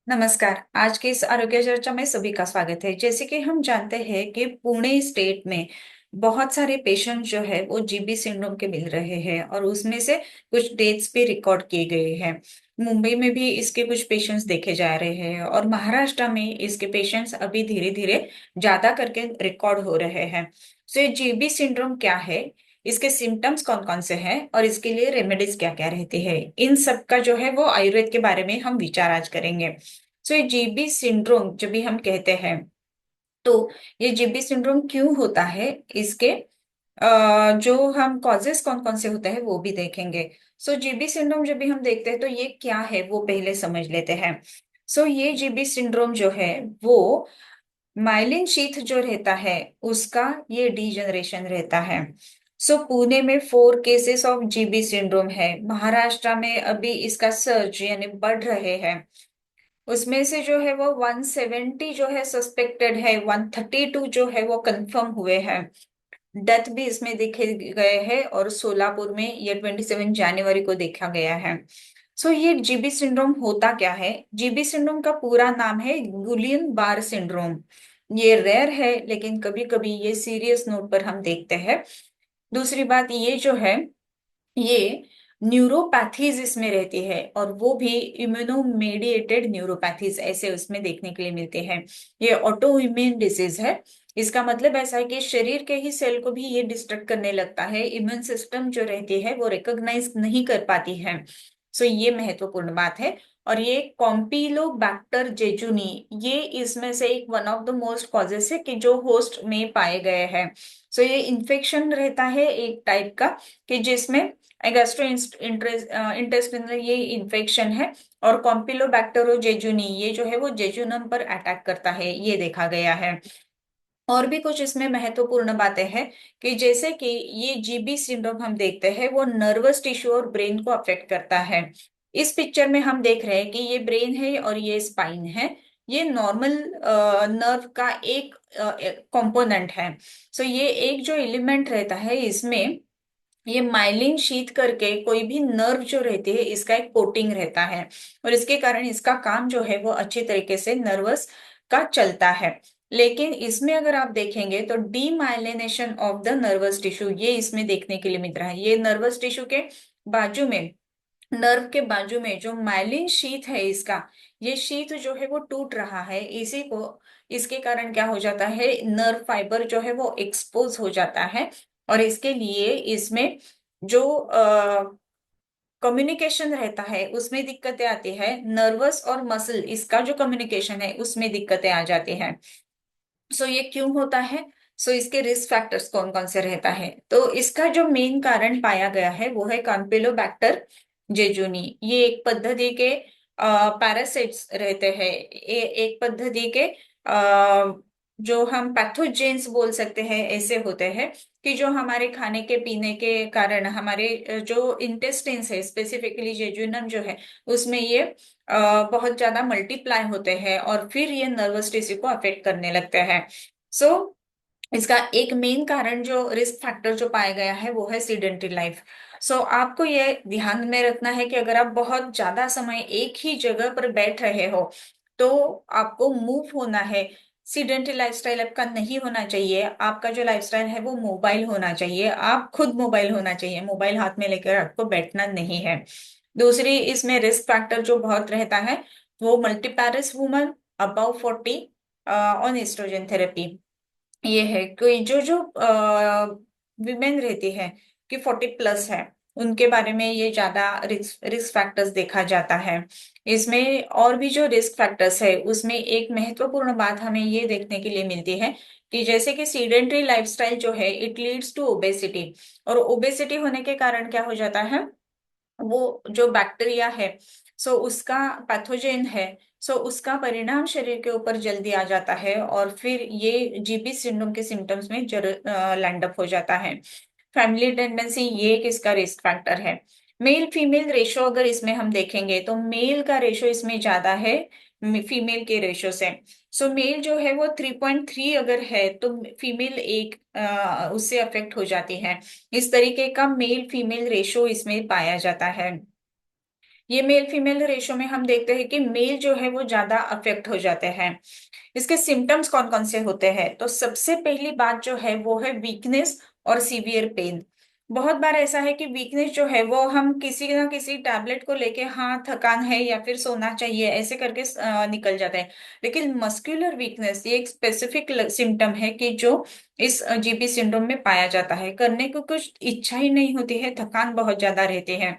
नमस्कार। आज की इस आरोग्य चर्चा में सभी का स्वागत है। जैसे कि हम जानते हैं कि पुणे स्टेट में बहुत सारे पेशेंट जो है वो जीबी सिंड्रोम के मिल रहे हैं और उसमें से कुछ डेथ्स भी रिकॉर्ड किए गए हैं। मुंबई में भी इसके कुछ पेशेंट्स देखे जा रहे हैं और महाराष्ट्र में इसके पेशेंट्स अभी धीरे धीरे ज्यादा करके रिकॉर्ड हो रहे हैं। सो ये जीबी सिंड्रोम क्या है, इसके सिम्टम्स कौन कौन से हैं और इसके लिए रेमेडीज क्या क्या रहती है, इन सब का जो है वो आयुर्वेद के बारे में हम विचार आज करेंगे। सो ये जीबी सिंड्रोम जब भी हम कहते हैं तो ये जीबी सिंड्रोम क्यों होता है, इसके जो हम कॉजेस कौन कौन से होते हैं वो भी देखेंगे। सो जीबी सिंड्रोम जब भी हम देखते हैं तो ये क्या है वो पहले समझ लेते हैं। सो ये जीबी सिंड्रोम जो है वो माइलिन शीथ जो रहता है उसका ये डीजनरेशन रहता है। सो पुणे में 4 केसेस ऑफ जीबी सिंड्रोम है। महाराष्ट्र में अभी इसका सर्ज यानी बढ़ रहे हैं। उसमें से जो है वो 170 जो है सस्पेक्टेड है, 132 जो है वो कंफर्म हुए हैं। डेथ भी इसमें देखे गए हैं और सोलापुर में ये 27 जनवरी को देखा गया है। सो ये जीबी सिंड्रोम होता क्या है? जीबी सिंड्रोम का पूरा नाम है गुलियन बार सिंड्रोम। ये रेयर है लेकिन कभी कभी ये सीरियस नोट पर हम देखते हैं। दूसरी बात ये जो है, ये न्यूरोपैथीज इसमें रहती है और वो भी इम्यूनो मेडिएटेड न्यूरोपैथीज ऐसे उसमें देखने के लिए मिलते हैं। ये ऑटो इम्यून डिसीज है। इसका मतलब ऐसा है कि शरीर के ही सेल को भी ये डिस्ट्रक्ट करने लगता है, इम्यून सिस्टम जो रहती है वो रिकॉग्नाइज नहीं कर पाती है। सो ये महत्वपूर्ण बात है। और ये कॉम्पिलोबैक्टर जेजुनी, ये इसमें से एक one of the most causes है कि जो होस्ट में पाए गए हैं। सो ये इन्फेक्शन रहता है एक टाइप का कि जिसमें गैस्ट्रो इंटेस्टिनल ये इन्फेक्शन है। और कॉम्पिलोबैक्टर जेजुनी ये जो है वो जेजुनम पर अटैक करता है, ये देखा गया है। और भी कुछ इसमें महत्वपूर्ण बातें हैं कि जैसे कि ये जीबी सिंड्रोम हम देखते हैं वो नर्वस टिश्यू और ब्रेन को अफेक्ट करता है। इस पिक्चर में हम देख रहे हैं कि ये ब्रेन है और ये स्पाइन है। ये नॉर्मल नर्व का एक कंपोनेंट है। सो ये एक जो एलिमेंट रहता है इसमें ये माइलिन शीथ करके कोई भी नर्व जो रहती है इसका एक कोटिंग रहता है और इसके कारण इसका काम जो है वो अच्छी तरीके से नर्वस का चलता है। लेकिन इसमें अगर आप देखेंगे तो demyelination of the nervous tissue ये इसमें देखने के लिए मिल रहा है। ये नर्वस टिश्यू के बाजू में, नर्व के बाजू में जो माइलिन शीथ है इसका, ये शीथ जो है वो टूट रहा है। इसी को, इसके कारण क्या हो जाता है, नर्व फाइबर जो है वो एक्सपोज हो जाता है और इसके लिए इसमें जो कम्युनिकेशन रहता है उसमें दिक्कतें आती है। नर्वस और मसल इसका जो कम्युनिकेशन है उसमें दिक्कतें आ जाती हैं। सो ये क्यों होता है? सो इसके रिस्क फैक्टर्स कौन कौन से रहता है? तो इसका जो मेन कारण पाया गया है वो है कैंपिलोबैक्टर जेजुनी। ये एक पद्धति के पैरासाइट्स रहते हैं। ये एक पद्धति के जो हम पैथोजेंस बोल सकते हैं ऐसे होते हैं कि जो हमारे खाने के पीने के कारण हमारे जो इंटेस्टिन्स है स्पेसिफिकली जेजुनम जो है उसमें ये बहुत ज्यादा मल्टीप्लाई होते हैं और फिर ये नर्वस टिश्यू को अफेक्ट करने लगते हैं। सो इसका एक मेन कारण जो रिस्क फैक्टर जो पाया गया है वो है सीडेंटरी लाइफ। सो आपको ये ध्यान में रखना है कि अगर आप बहुत ज्यादा समय एक ही जगह पर बैठ रहे हो तो आपको मूव होना है। सीडेंटरी लाइफस्टाइल आपका नहीं होना चाहिए। आपका जो लाइफस्टाइल है वो मोबाइल होना चाहिए, आप खुद मोबाइल होना चाहिए, मोबाइल हाथ में लेकर आपको बैठना नहीं है। दूसरी इसमें रिस्क फैक्टर जो बहुत रहता है वो multiparous woman above 40 on oestrogen therapy. ये है कोई जो जो विमेन रहती है कि 40+ है, उनके बारे में ये ज्यादा रिस्क रिस्क फैक्टर्स देखा जाता है। इसमें और भी जो रिस्क फैक्टर्स है उसमें एक महत्वपूर्ण बात हमें ये देखने के लिए मिलती है कि जैसे कि सीडेंटरी लाइफस्टाइल जो है इट लीड्स टू ओबेसिटी। और ओबेसिटी होने के कारण क्या हो जाता है, वो जो बैक्टीरिया है सो उसका पैथोजेन है, सो उसका परिणाम शरीर के ऊपर जल्दी आ जाता है और फिर ये जीबी सिंड्रोम के सिम्टम्स में लैंड अप हो जाता है। फैमिली टेंडेंसी ये एक इसका रिस्क फैक्टर है। मेल फीमेल रेशो अगर इसमें हम देखेंगे तो मेल का रेशो इसमें ज्यादा है फीमेल के रेशो से। सो मेल जो है वो 3.3 अगर है तो फीमेल एक उससे अफेक्ट हो जाती है। इस तरीके का मेल फीमेल रेशो इसमें पाया जाता है। ये मेल फीमेल रेशो में हम देखते हैं कि मेल जो है वो ज्यादा अफेक्ट हो जाते हैं। इसके सिम्टम्स कौन कौन से होते हैं? तो सबसे पहली बात जो है वो है वीकनेस और सीवियर पेन। बहुत बार ऐसा है कि वीकनेस जो है वो हम किसी ना किसी टैबलेट को लेके, हाँ थकान है या फिर सोना चाहिए ऐसे करके निकल जाते हैं। लेकिन मस्कुलर वीकनेस ये एक स्पेसिफिक सिम्टम है कि जो इस जीबी सिंड्रोम में पाया जाता है। करने को कुछ इच्छा ही नहीं होती है, थकान बहुत ज्यादा रहती है।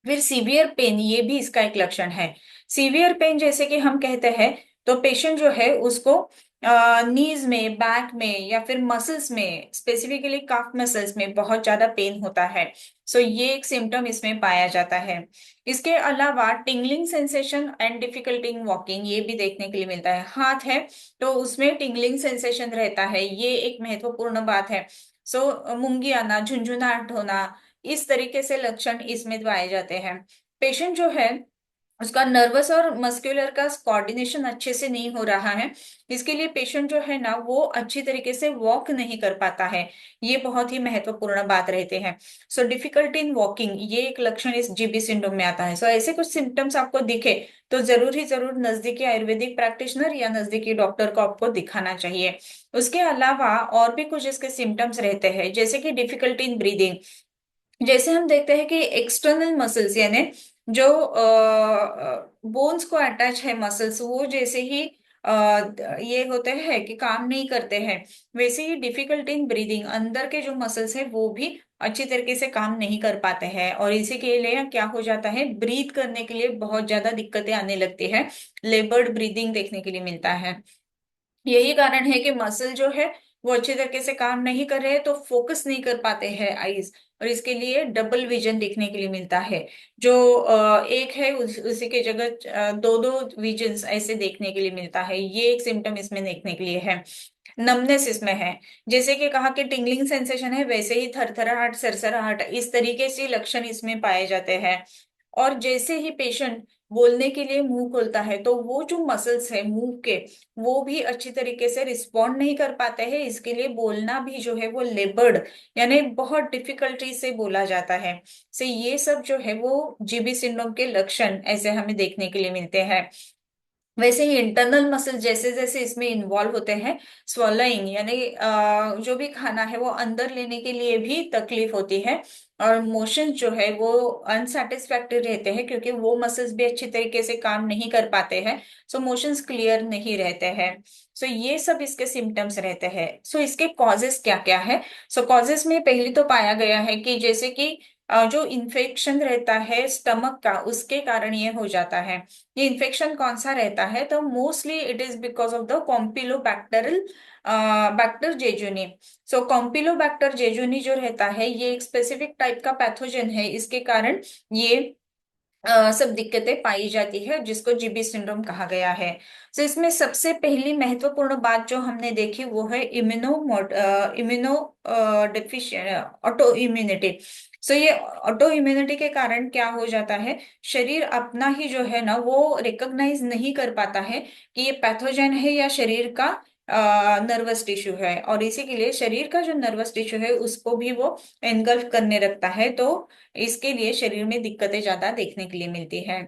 फिर सीवियर पेन, ये भी इसका एक लक्षण है। सीवियर पेन जैसे कि हम कहते हैं, तो पेशेंट जो है उसको नीज में, बैक में या फिर मसल्स में, स्पेसिफिकली काफ मसल्स में बहुत ज्यादा पेन होता है। सो ये एक सिम्टम इसमें पाया जाता है। इसके अलावा tingling sensation and difficulty in walking, ये भी देखने के लिए मिलता है। हाथ है तो उसमें टिंगलिंग सेंसेशन रहता है, ये एक महत्वपूर्ण बात है। मूंगी आना, झुंझुनाहट होना, इस तरीके से लक्षण इसमें पाए जाते हैं। पेशेंट जो है उसका नर्वस और मस्कुलर का कोऑर्डिनेशन अच्छे से नहीं हो रहा है। इसके लिए पेशेंट जो है ना वो अच्छी तरीके से वॉक नहीं कर पाता है। ये बहुत ही महत्वपूर्ण बात रहते हैं। डिफिकल्टी इन वॉकिंग, ये एक लक्षण इस जीबी सिंड्रोम में आता है। ऐसे कुछ सिम्टम्स आपको दिखे तो जरूर ही जरूर नजदीकी आयुर्वेदिक प्रैक्टिशनर या नजदीकी डॉक्टर को आपको दिखाना चाहिए। उसके अलावा और भी कुछ इसके सिम्टम्स रहते हैं, जैसे कि डिफिकल्टी इन ब्रीदिंग। जैसे हम देखते हैं कि एक्सटर्नल मसल्स यानी जो बोन्स को अटैच है मसल्स, वो जैसे ही ये होते हैं कि काम नहीं करते हैं, वैसे ही डिफिकल्टी इन ब्रीदिंग, अंदर के जो मसल्स है वो भी अच्छी तरीके से काम नहीं कर पाते हैं। और इसी के लिए क्या हो जाता है, ब्रीथ करने के लिए बहुत ज्यादा दिक्कतें आने लगती है। लेबर्ड ब्रीदिंग देखने के लिए मिलता है। यही कारण है कि मसल जो है वो अच्छे तरीके से काम नहीं कर रहे हैं, तो फोकस नहीं कर पाते हैं आईज। और इसके लिए डबल विजन देखने के लिए मिलता है। जो एक है उसी के जगह दो दो विजन्स ऐसे देखने के लिए मिलता है। ये एक सिम्टम इसमें देखने के लिए है। नमनेस इसमें है। जैसे कि कहा कि टिंगलिंग सेंसेशन है, वैसे ही थरथराहट, सरसराहट, इस तरीके से लक्षण इसमें पाए जाते हैं। और जैसे ही पेशेंट बोलने के लिए मुंह खोलता है तो वो जो मसल्स है मुंह के, वो भी अच्छी तरीके से रिस्पॉन्ड नहीं कर पाते हैं। इसके लिए बोलना भी जो है वो लेबर्ड यानी बहुत डिफिकल्टी से बोला जाता है। ये सब जो है वो जीबी सिंड्रोम के लक्षण ऐसे हमें देखने के लिए मिलते हैं। वैसे ही इंटरनल मसल जैसे जैसे इसमें इन्वॉल्व होते हैं, स्वॉलोइंग यानी जो भी खाना है वो अंदर लेने के लिए भी तकलीफ होती है। और मोशंस जो है वो अनसेटिस्फैक्टरी रहते हैं, क्योंकि वो मसल्स भी अच्छी तरीके से काम नहीं कर पाते हैं। मोशंस क्लियर नहीं रहते हैं। ये सब इसके सिम्टम्स रहते हैं। इसके कॉजेस क्या क्या है? कॉजेस में पहले तो पाया गया है कि जैसे कि जो इन्फेक्शन रहता है स्टमक का, उसके कारण ये हो जाता है। ये इन्फेक्शन कौन सा रहता है? तो mostly it is because of the campylobacterial bacter jejuni. Campylobacter jejuni जो रहता है ये एक स्पेसिफिक टाइप का पैथोजन है। इसके कारण ये सब दिक्कतें पाई जाती है, जिसको जीबी सिंड्रोम कहा गया है। इसमें सबसे पहली महत्वपूर्ण बात जो हमने देखी वो है इम्यूनो डेफिशिएंट ऑटो इम्यूनिटी। ये ऑटो इम्यूनिटी के कारण क्या हो जाता है, शरीर अपना ही जो है ना वो रिकॉग्नाइज नहीं कर पाता है कि ये पैथोजन है या शरीर का नर्वस टिश्यू है। और इसी के लिए शरीर का जो नर्वस टिश्यू है उसको भी वो एनगल्फ करने रखता है। तो इसके लिए शरीर में दिक्कतें ज्यादा देखने के लिए मिलती है।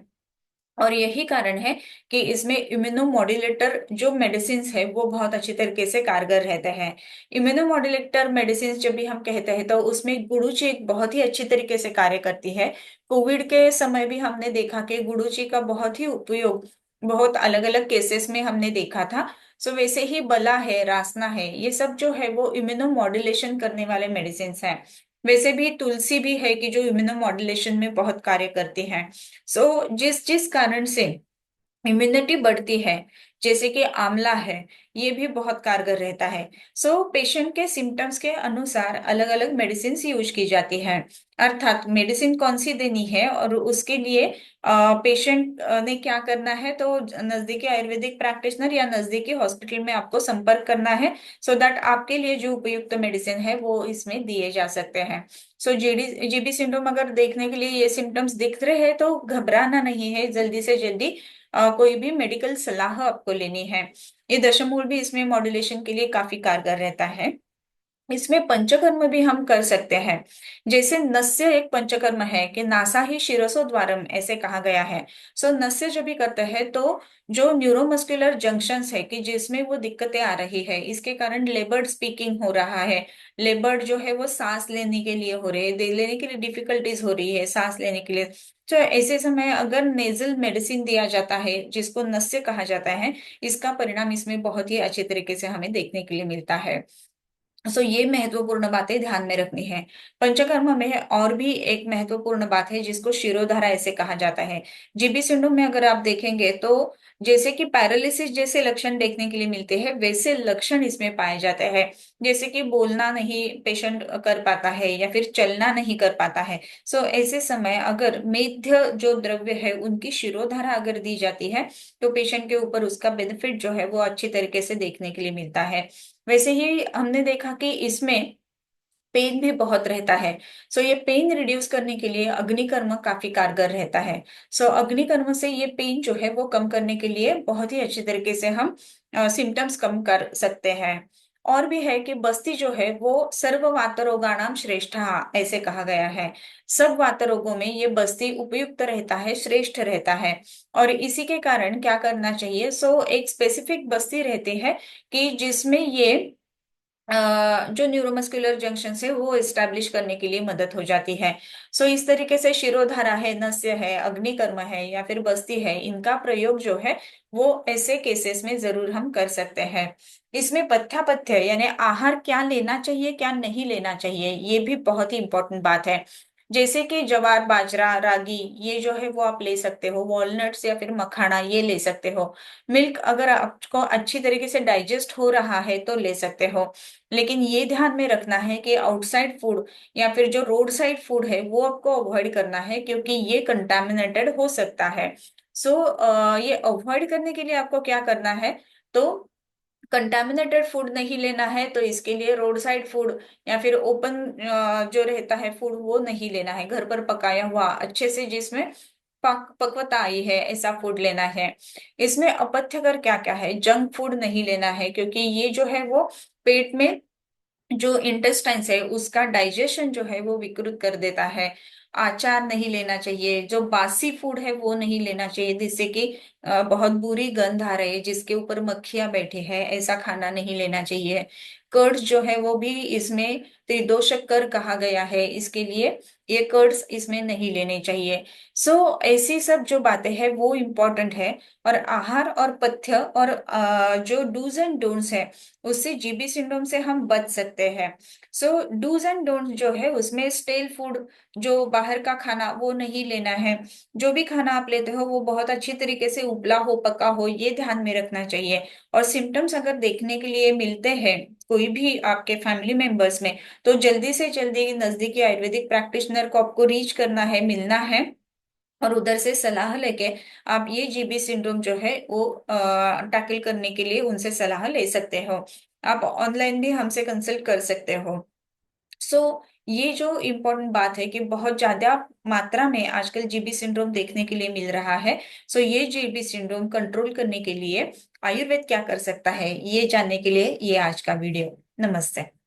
और यही कारण है कि इसमें इम्यूनोमॉड्यूलेटर जो मेडिसिन है वो बहुत अच्छी तरीके से कारगर रहते हैं। इम्यूनोमॉड्यूलेटर मेडिसिन जब भी हम कहते हैं तो उसमें गुडुचि एक बहुत ही अच्छी तरीके से कार्य करती है। कोविड के समय भी हमने देखा कि गुडुचि का बहुत ही उपयोग बहुत अलग अलग केसेस में हमने देखा था। वैसे ही बला है, रासना है, ये सब जो है वो इम्यूनोमॉड्यूलेशन करने वाले मेडिसिन हैं। वैसे भी तुलसी भी है कि जो इम्यूनोमॉड्यूलेशन में बहुत कार्य करती हैं। जिस जिस कारण से इम्यूनिटी बढ़ती है, जैसे कि आंवला है, ये भी बहुत कारगर रहता है। पेशेंट के सिम्टम्स के अनुसार अलग अलग मेडिसिन यूज की जाती है। अर्थात मेडिसिन कौन सी देनी है और उसके लिए पेशेंट ने क्या करना है, तो नजदीकी आयुर्वेदिक प्रैक्टिशनर या नजदीकी हॉस्पिटल में आपको संपर्क करना है, दैट आपके लिए जो उपयुक्त मेडिसिन है वो इसमें दिए जा सकते हैं। जीबी सिंड्रोम अगर देखने के लिए ये सिम्टम्स दिख रहे हैं तो घबराना नहीं है, जल्दी से जल्दी कोई भी मेडिकल सलाह आपको लेनी है। ये दशमूल भी इसमें मॉड्यूलेशन के लिए काफी कारगर रहता है। इसमें पंचकर्म भी हम कर सकते हैं। जैसे नस्य एक पंचकर्म है कि नासा ही शिरसो द्वारम ऐसे कहा गया है। सो नस्य जो भी करते हैं तो जो न्यूरोमस्कुलर जंक्शंस है कि जिसमें वो दिक्कतें आ रही है, इसके कारण लेबर्ड स्पीकिंग हो रहा है, लेबर्ड जो है वो सांस लेने के लिए हो रहे हैं, दे लेने के लिए डिफिकल्टीज हो रही है सांस लेने के लिए। तो ऐसे समय अगर नेजल मेडिसिन दिया जाता है जिसको नस्य कहा जाता है, इसका परिणाम इसमें बहुत ही अच्छे तरीके से हमें देखने के लिए मिलता है। सो ये महत्वपूर्ण बातें ध्यान में रखनी है। पंचकर्म में और भी एक महत्वपूर्ण बात है जिसको शिरोधारा ऐसे कहा जाता है। जीबी सिंड्रोम में अगर आप देखेंगे तो जैसे कि पैरालिसिस जैसे लक्षण देखने के लिए मिलते हैं, वैसे लक्षण इसमें पाए जाते हैं। जैसे कि बोलना नहीं पेशेंट कर पाता है या फिर चलना नहीं कर पाता है। सो ऐसे समय अगर मेध्य जो द्रव्य है उनकी शिरोधारा अगर दी जाती है तो पेशेंट के ऊपर उसका बेनिफिट जो है वो अच्छी तरीके से देखने के लिए मिलता है। वैसे ही हमने देखा कि इसमें पेन भी बहुत रहता है। सो ये पेन रिड्यूस करने के लिए अग्निकर्म काफी कारगर रहता है। सो अग्निकर्म से ये पेन जो है वो कम करने के लिए बहुत ही अच्छी तरीके से हम सिम्टम्स कम कर सकते हैं। और भी है कि बस्ती जो है वो सर्व वात रोगाणाम श्रेष्ठा ऐसे कहा गया है। सब वात रोगों में ये बस्ती उपयुक्त रहता है, श्रेष्ठ रहता है। और इसी के कारण क्या करना चाहिए, सो एक स्पेसिफिक बस्ती रहती है कि जिसमें ये जो न्यूरोमस्कुलर जंक्शन है वो एस्टैब्लिश करने के लिए मदद हो जाती है। सो इस तरीके से शिरोधारा है, नस्य है, अग्निकर्म है या फिर बस्ती है, इनका प्रयोग जो है वो ऐसे केसेस में जरूर हम कर सकते हैं। इसमें पथ्यापथ्य यानी आहार क्या लेना चाहिए क्या नहीं लेना चाहिए, ये भी बहुत ही इंपॉर्टेंट बात है। जैसे कि ज्वार बाजरा रागी ये जो है वो आप ले सकते हो, वॉलनट्स या फिर मखाना ये ले सकते हो। मिल्क अगर आपको अच्छी तरीके से डाइजेस्ट हो रहा है तो ले सकते हो। लेकिन ये ध्यान में रखना है कि आउटसाइड फूड या फिर जो रोड साइड फूड है वो आपको अवॉइड करना है क्योंकि ये कंटामिनेटेड हो सकता है। सो ये अवॉइड करने के लिए आपको क्या करना है, तो कंटामिनेटेड फूड नहीं लेना है, तो इसके लिए रोड साइड फूड या फिर ओपन जो रहता है फूड वो नहीं लेना है, घर पर पकाया हुआ अच्छे से जिसमें पक्वता आई है ऐसा फूड लेना है। इसमें अपथ्यकर क्या क्या है, जंक फूड नहीं लेना है क्योंकि ये जो है वो पेट में जो इंटेस्टाइन्स है उसका डाइजेशन जो है वो विकृत कर देता है। आचार नहीं लेना चाहिए, जो बासी फूड है वो नहीं लेना चाहिए जिससे कि बहुत बुरी गंध आ रही है जिसके ऊपर मक्खियां बैठी है, ऐसा खाना नहीं लेना चाहिए। कर्ड्स जो है वो भी इसमें त्रिदोषकर कहा गया है, इसके लिए ये कर्ड्स इसमें नहीं लेने चाहिए। सो ऐसी सब जो बातें हैं वो इम्पोर्टेंट है। और आहार और पथ्य और जो डूज एंड डोंट्स है उससे जीबी सिंड्रोम से हम बच सकते हैं। सो डूज एंड डोंट्स जो है उसमें स्टेल फूड जो बाहर का खाना वो नहीं लेना है। जो भी खाना आप लेते हो वो बहुत अच्छी तरीके से उबला हो पका हो ये ध्यान में रखना चाहिए। और सिम्टम्स अगर देखने के लिए मिलते हैं कोई भी आपके फैमिली मेंबर्स में, तो जल्दी से जल्दी नजदीकी आयुर्वेदिक प्रैक्टिशनर को आपको रीच करना है, मिलना है। और उधर से सलाह लेके आप ये जीबी सिंड्रोम जो है वो टैकल करने के लिए उनसे सलाह ले सकते हो। आप ऑनलाइन भी हमसे कंसल्ट कर सकते हो। सो ये जो इम्पोर्टेंट बात है कि बहुत ज्यादा मात्रा में आजकल जीबी सिंड्रोम देखने के लिए मिल रहा है। सो ये जीबी सिंड्रोम कंट्रोल करने के लिए आयुर्वेद क्या कर सकता है, ये जानने के लिए ये आज का वीडियो। नमस्ते।